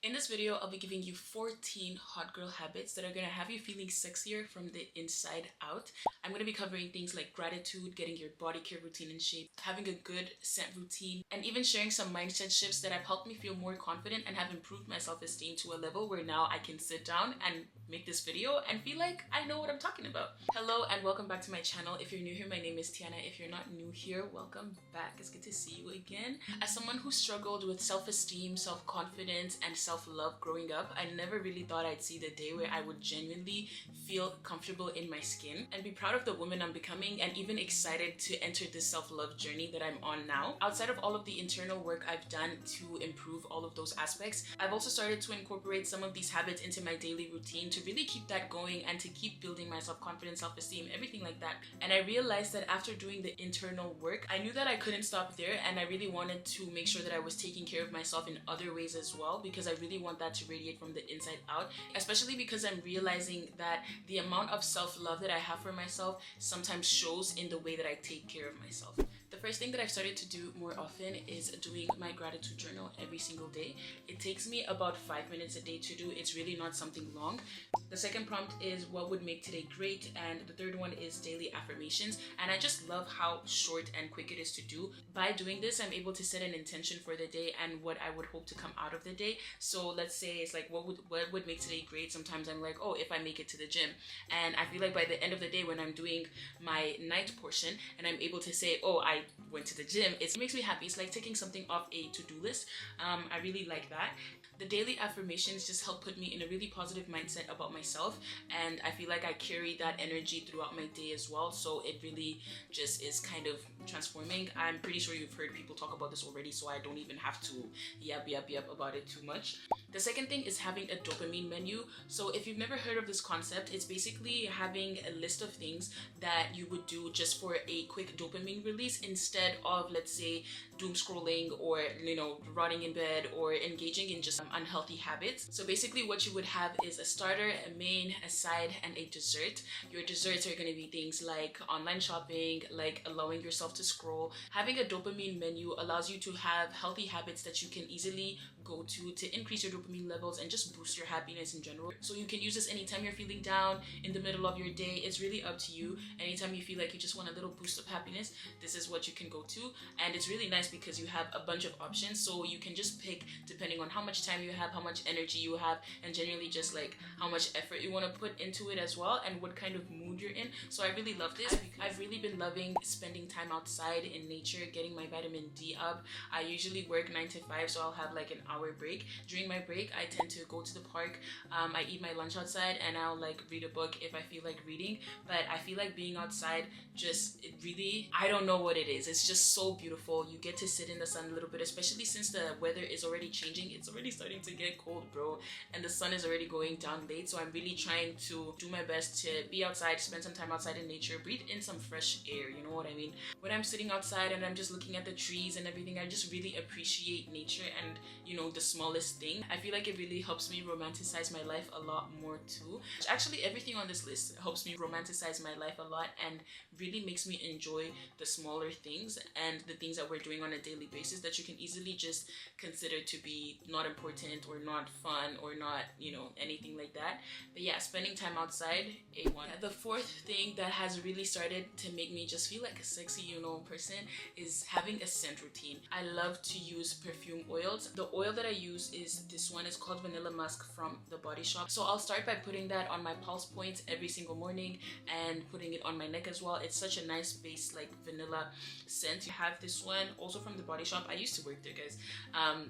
In this video, I'll be giving you 14 hot girl habits that are gonna have you feeling sexier from the inside out. I'm gonna be covering things like gratitude, getting your body care routine in shape, having a good scent routine, and even sharing some mindset shifts that have helped me feel more confident and have improved my self-esteem to a level where now I can sit down and make this video and feel like I know what I'm talking about. Hello and welcome back to my channel. If you're new here, my name is Tiana. If you're not new here, welcome back. It's good to see you again. As someone who struggled with self-esteem, self-confidence, and self-love growing up, I never really thought I'd see the day where I would genuinely feel comfortable in my skin and be proud of the woman I'm becoming, and even excited to enter this self-love journey that I'm on now. Outside of all of the internal work I've done to improve all of those aspects, I've also started to incorporate some of these habits into my daily routine to really keep that going and to keep building my self-confidence, self-esteem, everything like that. And I realized that after doing the internal work, I knew that I couldn't stop there, and I really wanted to make sure that I was taking care of myself in other ways as well, because I really want that to radiate from the inside out, especially because I'm realizing that the amount of self-love that I have for myself sometimes shows in the way that I take care of myself. The first thing that I've started to do more often is doing my gratitude journal every single day. It takes me about 5 minutes a day to do. It's really not something long. The second prompt is what would make today great, and the third one is daily affirmations, and I just love how short and quick it is to do. By doing this, I'm able to set an intention for the day and what I would hope to come out of the day. So let's say it's like what would make today great. Sometimes I'm like, oh, if I make it to the gym, and I feel like by the end of the day when I'm doing my night portion and I'm able to say, oh, I went to the gym, it makes me happy. It's like taking something off a to-do list. I really like that. The daily affirmations just help put me in a really positive mindset about myself, and I feel like I carry that energy throughout my day as well, so it really just is kind of transforming. I'm pretty sure you've heard people talk about this already, so I don't even have to yap about it too much. The second thing is having a dopamine menu. So if you've never heard of this concept, it's basically having a list of things that you would do just for a quick dopamine release, instead of, let's say, doom scrolling or, rotting in bed or engaging in just unhealthy habits. So basically what you would have is a starter, a main, a side, and a dessert. Your desserts are going to be things like online shopping, like allowing yourself to scroll. Having a dopamine menu allows you to have healthy habits that you can easily go to increase your dopamine levels and just boost your happiness in general. So you can use this anytime you're feeling down, in the middle of your day. It's really up to you. Anytime you feel like you just want a little boost of happiness, this is what you can go to. And it's really nice because you have a bunch of options, so you can just pick depending on how much time you have, how much energy you have, and generally just like how much effort you want to put into it as well, and what kind of mood you're in. So I really love this because I've really been loving spending time outside in nature, getting my vitamin D up. I usually work 9 to 5, so I'll have like an hour break. During my break, I tend to go to the park. I eat my lunch outside, and I'll like read a book if I feel like reading. But I feel like being outside it really, I don't know what it is. It's just so beautiful. You get to sit in the sun a little bit, especially since the weather is already changing. It's already starting to get cold, bro, and the sun is already going down late. So I'm really trying to do my best to be outside, spend some time outside in nature, breathe in some fresh air, you know what I mean? When I'm sitting outside and I'm just looking at the trees and everything, I just really appreciate nature and, the smallest thing. I feel like it really helps me romanticize my life a lot more too. Actually, everything on this list helps me romanticize my life a lot and really makes me enjoy the smaller things and the things that we're doing on a daily basis that you can easily just consider to be not important or not fun or not, anything like that. But yeah, spending time outside, A1. The fourth thing that has really started to make me just feel like a sexy, person is having a scent routine. I love to use perfume oils. The oil that I use is this one. It's called Vanilla Musk from the Body Shop. So I'll start by putting that on my pulse points every single morning and putting it on my neck as well. It's such a nice base, like vanilla scent. You have this one also from the Body Shop. I used to work there, guys.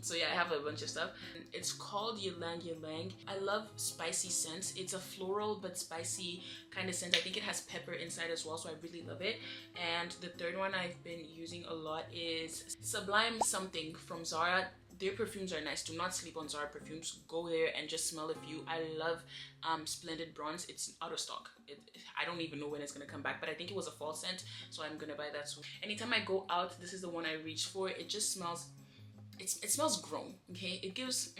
So yeah, I have a bunch of stuff. It's called Ylang Ylang. I love spicy scents. It's a floral but spicy kind of scent. I think it has pepper inside as well, so I really love it. And the third one I've been using a lot is Sublime Something from Zara. Their perfumes are nice. Do not sleep on Zara perfumes. Go there and just smell a few. I love Splendid Bronze. It's out of stock. I don't even know when it's gonna come back, but I think it was a fall scent, so I'm gonna buy that soon. Anytime I go out, this is the one I reach for. It just smells, it smells grown, okay? It gives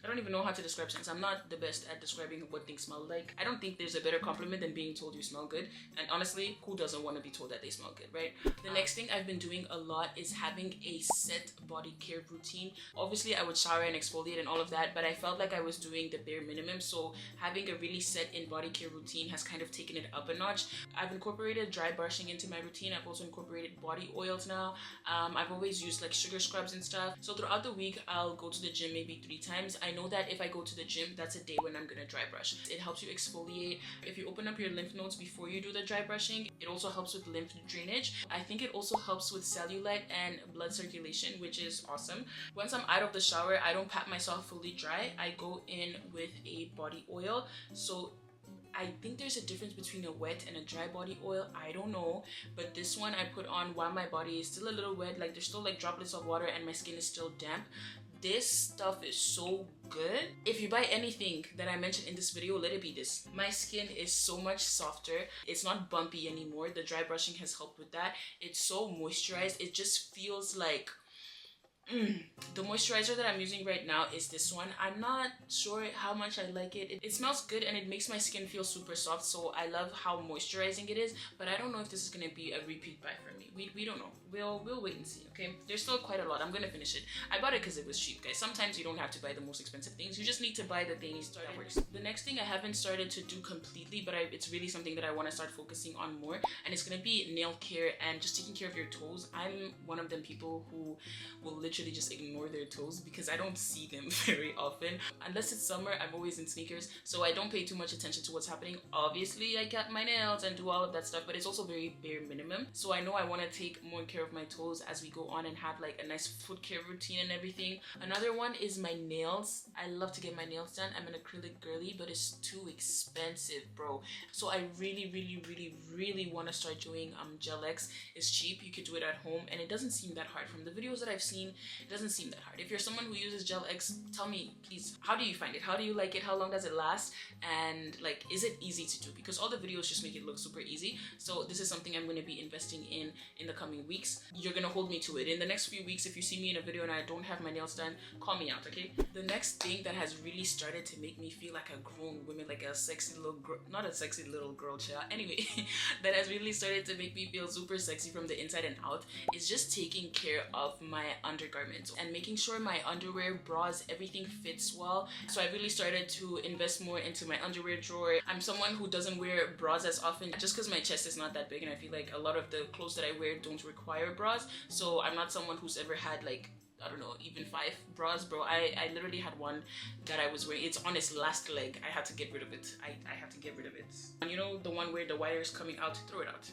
I don't even know how to describe scents. I'm not the best at describing what things smell like. I don't think there's a better compliment than being told you smell good. And honestly, who doesn't want to be told that they smell good, right? The next thing I've been doing a lot is having a set body care routine. Obviously, I would shower and exfoliate and all of that, but I felt like I was doing the bare minimum. So having a really set in body care routine has kind of taken it up a notch. I've incorporated dry brushing into my routine. I've also incorporated body oils now. I've always used like sugar scrubs and stuff. So throughout the week, I'll go to the gym maybe 3 times. I know that if I go to the gym, that's a day when I'm gonna dry brush. It helps you exfoliate. If you open up your lymph nodes before you do the dry brushing, it also helps with lymph drainage. I think it also helps with cellulite and blood circulation, which is awesome. Once I'm out of the shower, I don't pat myself fully dry. I go in with a body oil. So I think there's a difference between a wet and a dry body oil. I don't know, but this one I put on while my body is still a little wet, like there's still like droplets of water and my skin is still damp. This stuff is so good. If you buy anything that I mentioned in this video, let it be this. My skin is so much softer. It's not bumpy anymore. The dry brushing has helped with that. It's so moisturized. It just feels like the moisturizer that I'm using right now is this one. I'm not sure how much I like it. It smells good and it makes my skin feel super soft, so I love how moisturizing it is, but I don't know if this is gonna be a repeat buy for me. We don't know. We'll wait and see, okay? There's still quite a lot. I'm gonna finish it. I bought it because it was cheap, guys. Sometimes you don't have to buy the most expensive things. You just need to buy the things that works. The next thing I haven't started to do completely, but it's really something that I want to start focusing on more, and it's gonna be nail care and just taking care of your toes. I'm one of them people who will literally just ignore their toes because I don't see them very often. Unless it's summer, I'm always in sneakers, so I don't pay too much attention to what's happening. Obviously, I cut my nails and do all of that stuff, but it's also very bare minimum. So I know I want to take more care of my toes as we go on and have like a nice foot care routine and everything. Another one is my nails. I love to get my nails done. I'm an acrylic girly, but it's too expensive, bro. So I really want to start doing Gel X. It's cheap. You could do it at home and it doesn't seem that hard. From the videos that I've seen, it doesn't seem that hard. If you're someone who uses Gel X, tell me please, how do you find it? How do you like it? How long does it last? And like, is it easy to do? Because all the videos just make it look super easy. So this is something I'm going to be investing in the coming weeks. You're gonna hold me to it. In the next few weeks, if you see me in a video and I don't have my nails done, call me out, okay? The next thing that has really started to make me feel like a grown woman, like a sexy little girl, not a sexy little girl child, anyway, that has really started to make me feel super sexy from the inside and out, is just taking care of my undergarments and making sure my underwear, bras, everything fits well. So I really started to invest more into my underwear drawer. I'm someone who doesn't wear bras as often just because my chest is not that big, and I feel like a lot of the clothes that I wear don't require bras. So I'm not someone who's ever had like, I don't know, even 5 bras, bro. I literally had one that I was wearing. It's on its last leg. I had to get rid of it. I have to get rid of it. And you know, the one where the wire is coming out, throw it out.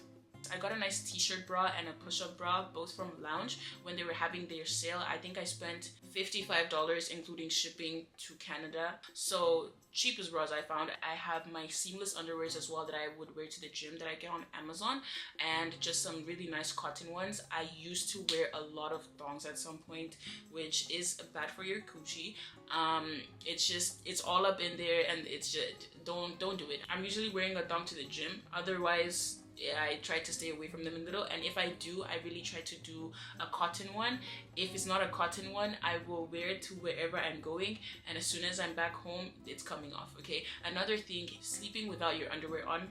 I got a nice t-shirt bra and a push-up bra, both from Lounge, when they were having their sale. I think I spent $55 including shipping to Canada. So cheapest bras I found. I have my seamless underwears as well that I would wear to the gym that I get on Amazon, and just some really nice cotton ones. I used to wear a lot of thongs at some point, which is bad for your coochie. It's all up in there, and it's just don't do it. I'm usually wearing a thong to the gym. Otherwise, I try to stay away from them a little, and if I do, I really try to do a cotton one. If it's not a cotton one, I will wear it to wherever I'm going, and as soon as I'm back home, it's coming off, okay? Another thing, sleeping without your underwear on.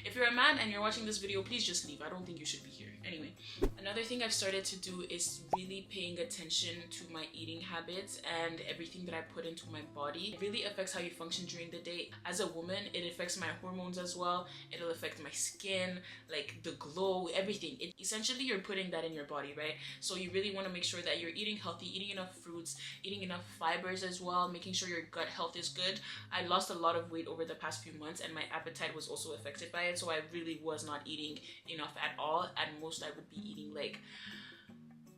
If you're a man and you're watching this video, please just leave. I don't think you should be here. Anyway, another thing I've started to do is really paying attention to my eating habits and everything that I put into my body. It really affects how you function during the day. As a woman, it affects my hormones as well. It'll affect my skin, like the glow, everything. Essentially, you're putting that in your body, right? So you really want to make sure that you're eating healthy, eating enough fruits, eating enough fibers as well, making sure your gut health is good. I lost a lot of weight over the past few months, and my appetite was also affected by it. So I really was not eating enough at all. At most, I would be eating like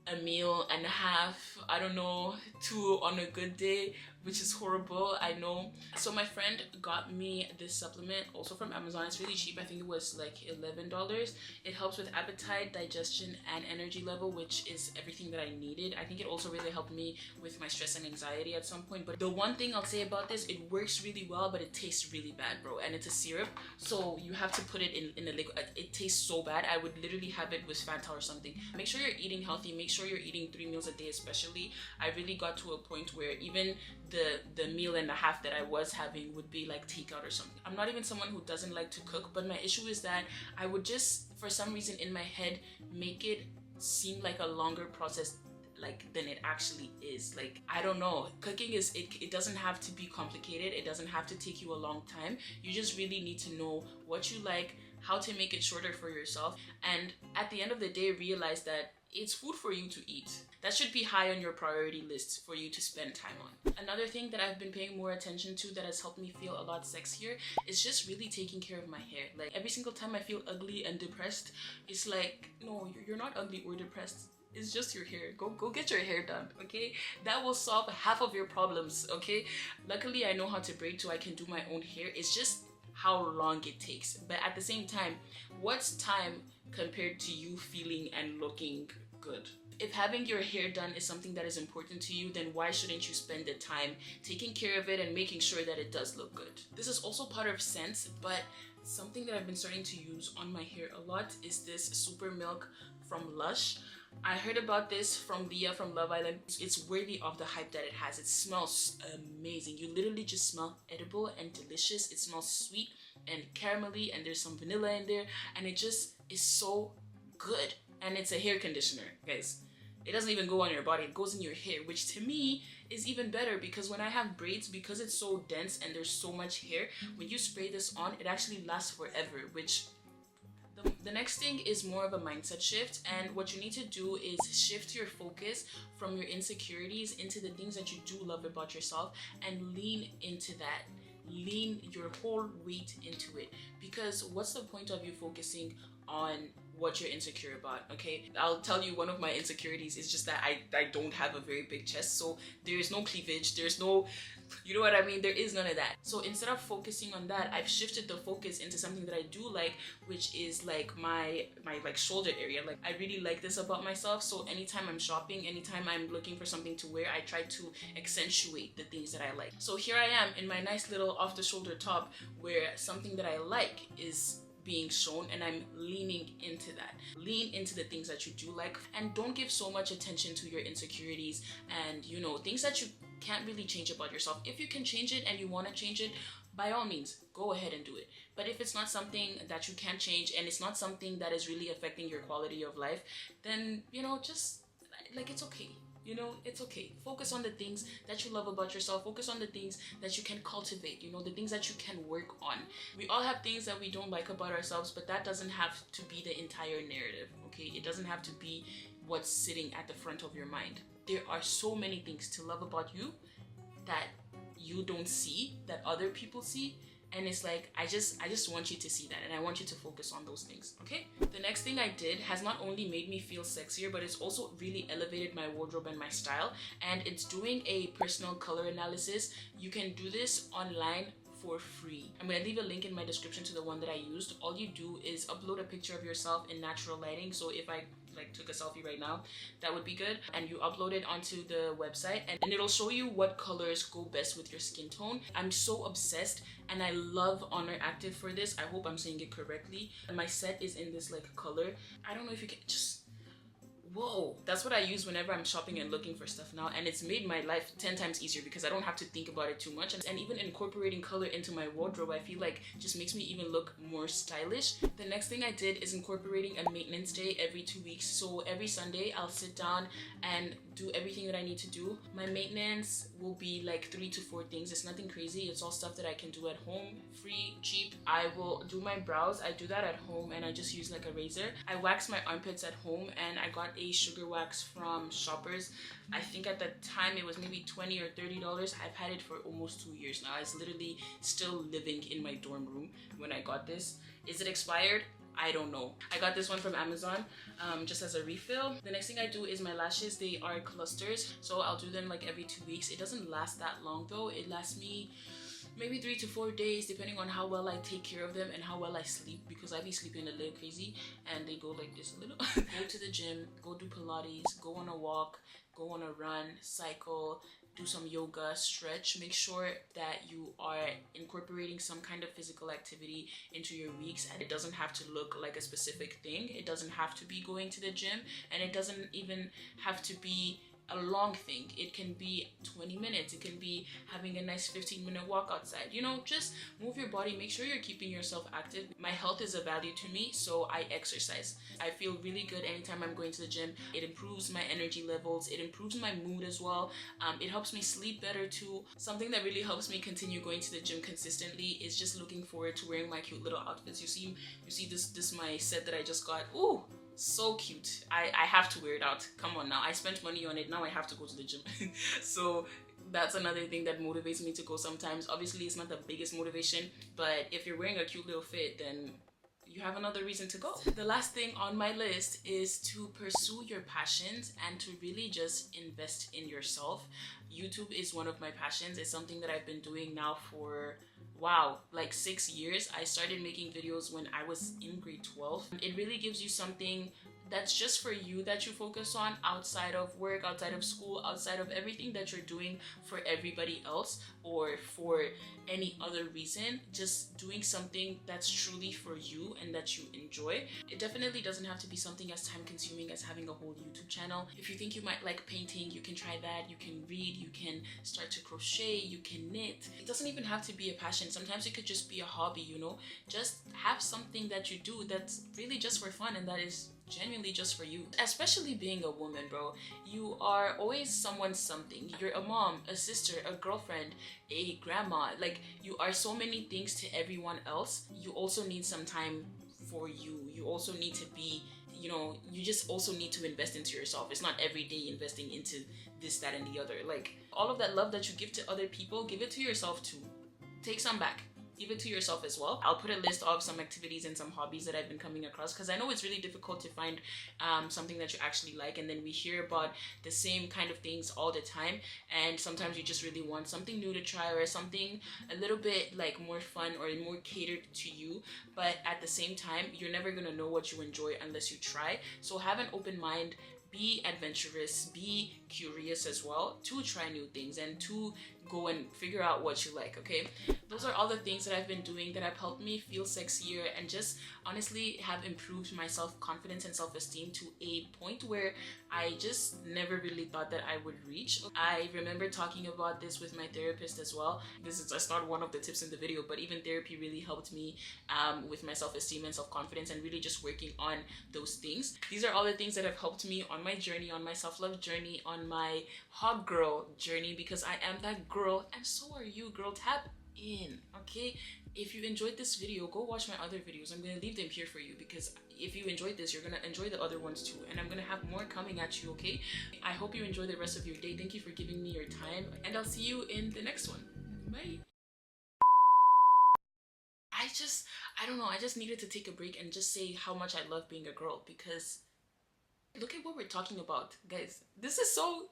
a meal and a half, I don't know, 2 on a good day, which is horrible, I know. So my friend got me this supplement also from Amazon. It's really cheap. I think it was like $11. It helps with appetite, digestion, and energy level, which is everything that I needed. I think it also really helped me with my stress and anxiety at some point. But the one thing I'll say about this, it works really well, but it tastes really bad, bro. And it's a syrup, so you have to put it in a liquid. It tastes so bad. I would literally have it with Fanta or something. Make sure you're eating healthy. Make sure you're eating 3 meals a day. Especially, I really got to a point where even the meal and a half that I was having would be like takeout or something. I'm not even someone who doesn't like to cook, but my issue is that I would just, for some reason in my head, make it seem like a longer process than it actually is. Like, I don't know, cooking is, it doesn't have to be complicated. It doesn't have to take you a long time. You just really need to know what you like, how to make it shorter for yourself, and at the end of the day realize that it's food for you to eat. That should be high on your priority list for you to spend time on. Another thing that I've been paying more attention to that has helped me feel a lot sexier is just really taking care of my hair. Like, every single time I feel ugly and depressed, it's like, no, you're not ugly or depressed. It's just your hair. Go get your hair done, okay? That will solve half of your problems, okay? Luckily, I know how to braid, so I can do my own hair. It's just how long it takes. But at the same time, what's time compared to you feeling and looking good? If having your hair done is something that is important to you, then why shouldn't you spend the time taking care of it and making sure that it does look good? This is also part of Sense, but something that I've been starting to use on my hair a lot is this Super Milk from Lush. I heard about this from Leah from Love Island. It's worthy of the hype that it has. It smells amazing. You literally just smell edible and delicious. It smells sweet and caramelly, and there's some vanilla in there, and it just is so good. And it's a hair conditioner, guys. It doesn't even go on your body, it goes in your hair, which to me is even better, because when I have braids, because it's so dense and there's so much hair, when you spray this on, it actually lasts forever, which the next thing is more of a mindset shift. And what you need to do is shift your focus from your insecurities into the things that you do love about yourself, and lean into that. Lean your whole weight into it, because what's the point of you focusing on what you're insecure about? Okay, I'll tell you, one of my insecurities is just that I don't have a very big chest, so there's no cleavage, there's no, you know what I mean, there is none of that. So instead of focusing on that, I've shifted the focus into something that I do like, which is like my like shoulder area. Like, I really like this about myself, so anytime I'm shopping, anytime I'm looking for something to wear, I try to accentuate the things that I like. So here I am in my nice little off the shoulder top, where something that I like is being shown, and I'm leaning into that. Lean into the things that you do like, and don't give so much attention to your insecurities and, you know, things that you can't really change about yourself. If you can change it and you want to change it, by all means, go ahead and do it. But if it's not something that you can change, and it's not something that is really affecting your quality of life, then, you know, just like, it's okay. You know, it's okay. Focus on the things that you love about yourself. Focus on the things that you can cultivate, you know, the things that you can work on. We all have things that we don't like about ourselves, but that doesn't have to be the entire narrative, okay? It doesn't have to be what's sitting at the front of your mind. There are so many things to love about you that you don't see, that other people see. And it's like, I just want you to see that, and I want you to focus on those things, okay? The next thing I did has not only made me feel sexier, but it's also really elevated my wardrobe and my style, and it's doing a personal color analysis. You can do this online for free. I'm gonna leave a link in my description to the one that I used. All you do is upload a picture of yourself in natural lighting. So if I took a selfie right now, that would be good, and you upload it onto the website, and it'll show you what colors go best with your skin tone. I'm so obsessed, and I love Honor Active for this. I hope I'm saying it correctly. My set is in this like color. I don't know if you can just, whoa, that's what I use whenever I'm shopping and looking for stuff now, and it's made my life 10 times easier because I don't have to think about it too much, and even incorporating color into my wardrobe, I feel like just makes me even look more stylish. The next thing I did is incorporating a maintenance day every 2 weeks. So every Sunday I'll sit down and do everything that I need to do. My maintenance will be like 3 to 4 things. It's nothing crazy. It's all stuff that I can do at home, free, cheap. I will do my brows. I do that at home, and I just use like a razor. I wax my armpits at home, and I got a sugar wax from Shoppers. I think at the time it was maybe $20 or $30. I've had it for almost 2 years now. I was literally still living in my dorm room when I got this. Is it expired? I don't know. I got this one from Amazon just as a refill. The next thing I do is my lashes. They are clusters, so I'll do them like every 2 weeks. It doesn't last that long though. It lasts me maybe 3 to 4 days, depending on how well I take care of them and how well I sleep, because I be sleeping a little crazy, and they go like this a little. Go to the gym, go do Pilates, go on a walk, go on a run, cycle, do some yoga, stretch. Make sure that you are incorporating some kind of physical activity into your weeks, and it doesn't have to look like a specific thing. It doesn't have to be going to the gym, and it doesn't even have to be a long thing. It can be 20 minutes. It can be having a nice 15-minute walk outside. You know, just move your body. Make sure you're keeping yourself active. My health is a value to me, so I exercise. I feel really good anytime I'm going to the gym. It improves my energy levels. It improves my mood as well. It helps me sleep better too. Something that really helps me continue going to the gym consistently is just looking forward to wearing my cute little outfits. You see this my set that I just got. Ooh, so cute. I have to wear it out. Come on now, I spent money on it, now I have to go to the gym. So that's another thing that motivates me to go sometimes. Obviously it's not the biggest motivation, but if you're wearing a cute little fit, then you have another reason to go. The last thing on my list is to pursue your passions and to really just invest in yourself. YouTube is one of my passions. It's something that I've been doing now for, wow, like 6 years. I started making videos when I was in grade 12. It really gives you something that's just for you, that you focus on outside of work, outside of school, outside of everything that you're doing for everybody else or for any other reason. Just doing something that's truly for you and that you enjoy. It definitely doesn't have to be something as time consuming as having a whole YouTube channel. If you think you might like painting, you can try that. You can read, you can start to crochet, you can knit. It doesn't even have to be a passion. Sometimes it could just be a hobby, you know. Just have something that you do that's really just for fun and that is genuinely just for you. Especially being a woman, bro, you are always someone's something. You're a mom, a sister, a girlfriend, a grandma. Like, you are so many things to everyone else. You also need some time for you. You also need to be, you know, you just also need to invest into yourself. It's not every day investing into this, that, and the other. Like, all of that love that you give to other people, give it to yourself too. Take some back. Give it to yourself as well. I'll put a list of some activities and some hobbies that I've been coming across, because I know it's really difficult to find something that you actually like, and then we hear about the same kind of things all the time, and sometimes you just really want something new to try or something a little bit like more fun or more catered to you, but at the same time you're never gonna know what you enjoy unless you try. So have an open mind, be adventurous, be curious as well, to try new things and to go and figure out what you like, okay? Those are all the things that I've been doing that have helped me feel sexier and just honestly have improved my self-confidence and self-esteem to a point where I just never really thought that I would reach. I remember talking about this with my therapist as well. This is just not one of the tips in the video, but even therapy really helped me with my self-esteem and self-confidence and really just working on those things. These are all the things that have helped me on my journey, on my self-love journey, on my hot girl journey, because I am that girl and so are you, girl. Tap in, okay? If you enjoyed this video, go watch my other videos. I'm gonna leave them here for you, because if you enjoyed this, you're gonna enjoy the other ones too, and I'm gonna have more coming at you, okay? I hope you enjoy the rest of your day. Thank you for giving me your time, and I'll see you in the next one. Bye. I don't know, I just needed to take a break and just say how much I love being a girl, because look at what we're talking about, guys. This is so